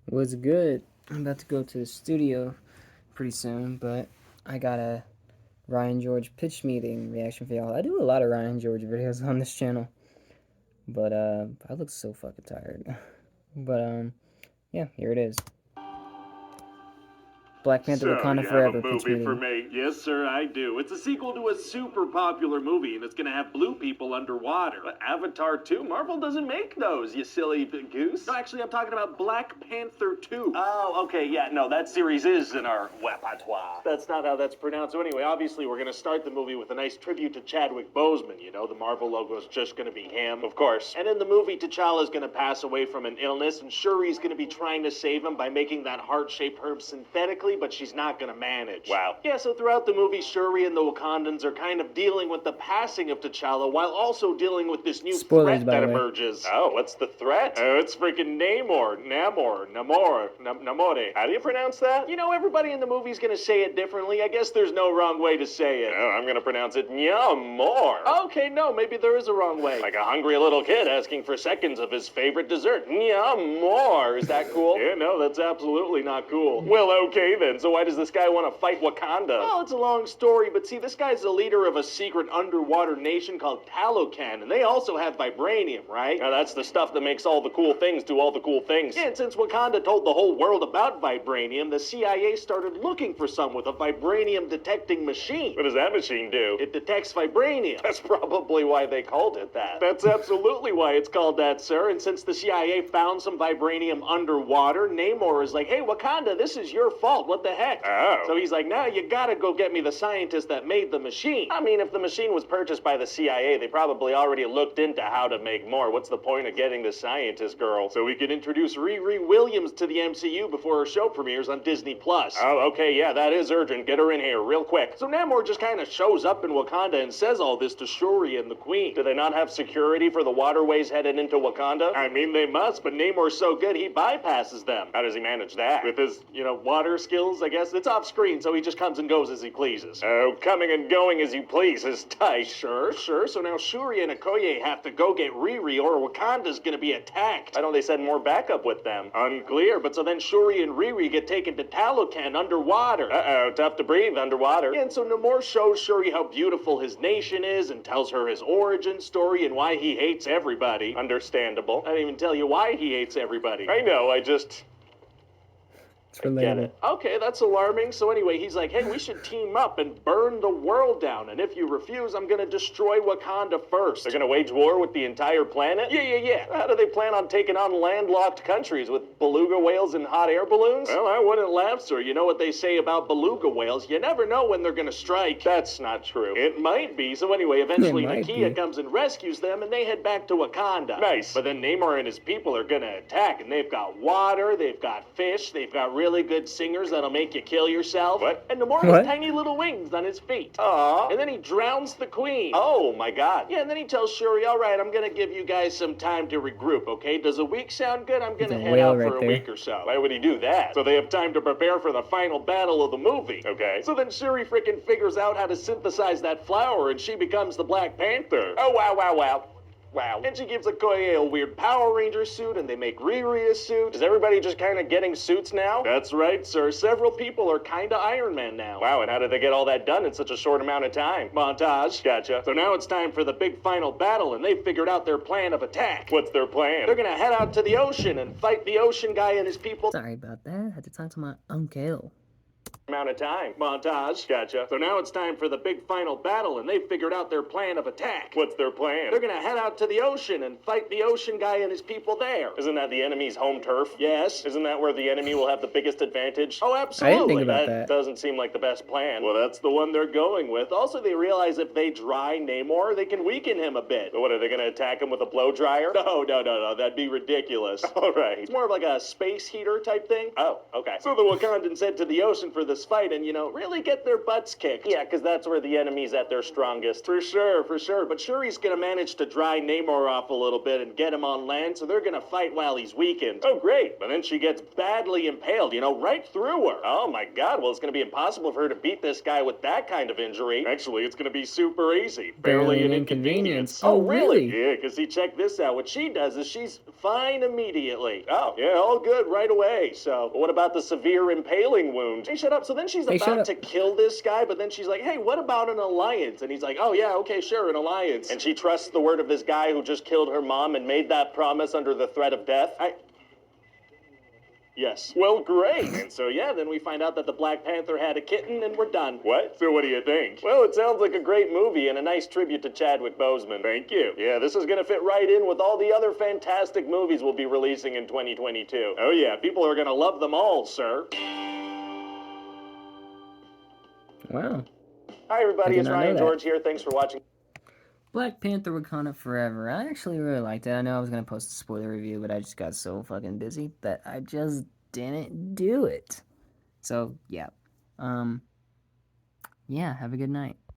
Was good. I'm about to go to the studio pretty soon, but I got a Ryan George pitch meeting reaction for y'all. I do a lot of Ryan George videos on this channel, but I look so fucking tired. But yeah, here it is. Black Panther So, Wakanda you have a Forever pitch movie for meeting. me? Yes, sir, I do. It's a sequel to a super popular movie, and it's gonna have blue people underwater. But Avatar 2? Marvel doesn't make those, you silly goose. No, actually, I'm talking about Black Panther 2. Oh, okay, yeah, no, that series is in our repertoire. That's not how that's pronounced. So anyway, obviously, we're gonna start the movie with a nice tribute to Chadwick Boseman. You know, the Marvel logo's just gonna be him, of course. And in the movie, T'Challa's gonna pass away from an illness, and Shuri's gonna be trying to save him by making that heart-shaped herb synthetically, but she's not gonna manage. Wow. Yeah, so throughout the movie, Shuri and the Wakandans are kind of dealing with the passing of T'Challa while also dealing with this new Spoilers, threat by that the way. emerges. Oh, what's the threat? Oh, it's freaking Namor. How do you pronounce that? You know, everybody in the movie's gonna say it differently. I guess there's no wrong way to say it. Oh, I'm gonna pronounce it Namor. Okay, no, maybe there is a wrong way. Like a hungry little kid asking for seconds of his favorite dessert. Namor. Is that cool? Yeah, no, that's absolutely not cool. Well, okay then. So why does this guy want to fight Wakanda? Well, it's a long story, but see, this guy's the leader of a secret underwater nation called Talocan, and they also have vibranium, right? Now, that's the stuff that makes all the cool things do all the cool things. Yeah, and since Wakanda told the whole world about vibranium, the CIA started looking for some with a vibranium detecting machine. What does that machine do? It detects vibranium. That's probably why they called it that. That's absolutely why it's called that, sir. And since the CIA found some vibranium underwater, Namor is like, hey, Wakanda, this is your fault. What the heck? Oh. So he's like, now you gotta go get me the scientist that made the machine. I mean, if the machine was purchased by the CIA, they probably already looked into how to make more. What's the point of getting the scientist girl? So we can introduce Riri Williams to the MCU before her show premieres on Disney+. Oh, okay, yeah, that is urgent. Get her in here real quick. So Namor just kind of shows up in Wakanda and says all this to Shuri and the Queen. Do they not have security for the waterways headed into Wakanda? I mean, they must, but Namor's so good he bypasses them. How does he manage that? With his, water skills, I guess? It's off screen, so he just comes and goes as he pleases. Oh, coming and going as you please is tight. Sure. So now Shuri and Okoye have to go get Riri or Wakanda's gonna be attacked. Why don't they send more backup with them? Unclear, but so then Shuri and Riri get taken to Talocan underwater. Uh-oh, tough to breathe underwater. Yeah, and so Namor shows Shuri how beautiful his nation is and tells her his origin story and why he hates everybody. Understandable. I didn't even tell you why he hates everybody. I know, I just... It's Get relatable. it. Okay, that's alarming. So anyway, he's like, hey, we should team up and burn the world down. And if you refuse, I'm gonna destroy Wakanda first. They're gonna wage war with the entire planet? Yeah. How do they plan on taking on landlocked countries with beluga whales and hot air balloons? Well, I wouldn't laugh, sir. You know what they say about beluga whales? You never know when they're gonna strike. That's not true. It might be. So anyway, eventually It might Nakia be. comes and rescues them, and they head back to Wakanda. Nice. But then Namor and his people are gonna attack, and they've got water, they've got fish, they've got really good singers that'll make you kill yourself. What? And Namor has What? tiny little wings on his feet. Aww. And then he drowns the queen. Oh my god. Yeah, and then he tells Shuri, all right, I'm gonna give you guys some time to regroup, okay? Does a week sound good? I'm He's gonna a head whale out right for a there. week or so. Why would he do that? So they have time to prepare for the final battle of the movie. Okay. So then Shuri freaking figures out how to synthesize that flower and she becomes the Black Panther. Oh, wow. Wow. And she gives Okoye a weird Power Ranger suit, and they make Riri a suit. Is everybody just kind of getting suits now? That's right, sir. Several people are kind of Iron Man now. Wow, and how did they get all that done in such a short amount of time? Montage. Gotcha. So now it's time for the big final battle, and they've figured out their plan of attack. What's their plan? They're gonna head out to the ocean and fight the ocean guy and his people. Sorry about that. I had to talk to my uncle. Amount of time. Montage. Gotcha. So now it's time for the big final battle, and they've figured out their plan of attack. What's their plan? They're gonna head out to the ocean and fight the ocean guy and his people there. Isn't that the enemy's home turf? Yes. Isn't that where the enemy will have the biggest advantage? Oh, absolutely. I didn't think about that. Doesn't seem like the best plan. Well, that's the one they're going with. Also, they realize if they dry Namor, they can weaken him a bit. But what, are they gonna attack him with a blow dryer? No. That'd be ridiculous. All right. It's more of like a space heater type thing. Oh, okay. So the Wakandans head to the ocean for the this fight and, really get their butts kicked. Yeah, because that's where the enemy's at their strongest. For sure, for sure. But Shuri's gonna manage to dry Namor off a little bit and get him on land, so they're gonna fight while he's weakened. Oh, great. But then she gets badly impaled, right through her. Oh my god, well, it's gonna be impossible for her to beat this guy with that kind of injury. Actually, it's gonna be super easy. Barely an inconvenience. Oh, really? Yeah, because see, check this out. What she does is she's fine immediately. Oh, yeah, all good right away. So, what about the severe impaling wound? Hey, shut up. So then she's about to kill this guy, but then she's like, hey, what about an alliance? And he's like, oh, yeah, okay, sure, an alliance. And she trusts the word of this guy who just killed her mom and made that promise under the threat of death. Yes. Well, great. And so, yeah, then we find out that the Black Panther had a kitten, and we're done. What? So what do you think? Well, it sounds like a great movie and a nice tribute to Chadwick Boseman. Thank you. Yeah, this is gonna fit right in with all the other fantastic movies we'll be releasing in 2022. Oh yeah, people are gonna love them all, sir. Wow. Hi, everybody. It's Ryan George here. Thanks for watching. Black Panther Wakanda Forever. I actually really liked it. I know I was going to post a spoiler review, but I just got so fucking busy that I just didn't do it. So, yeah. Yeah, have a good night.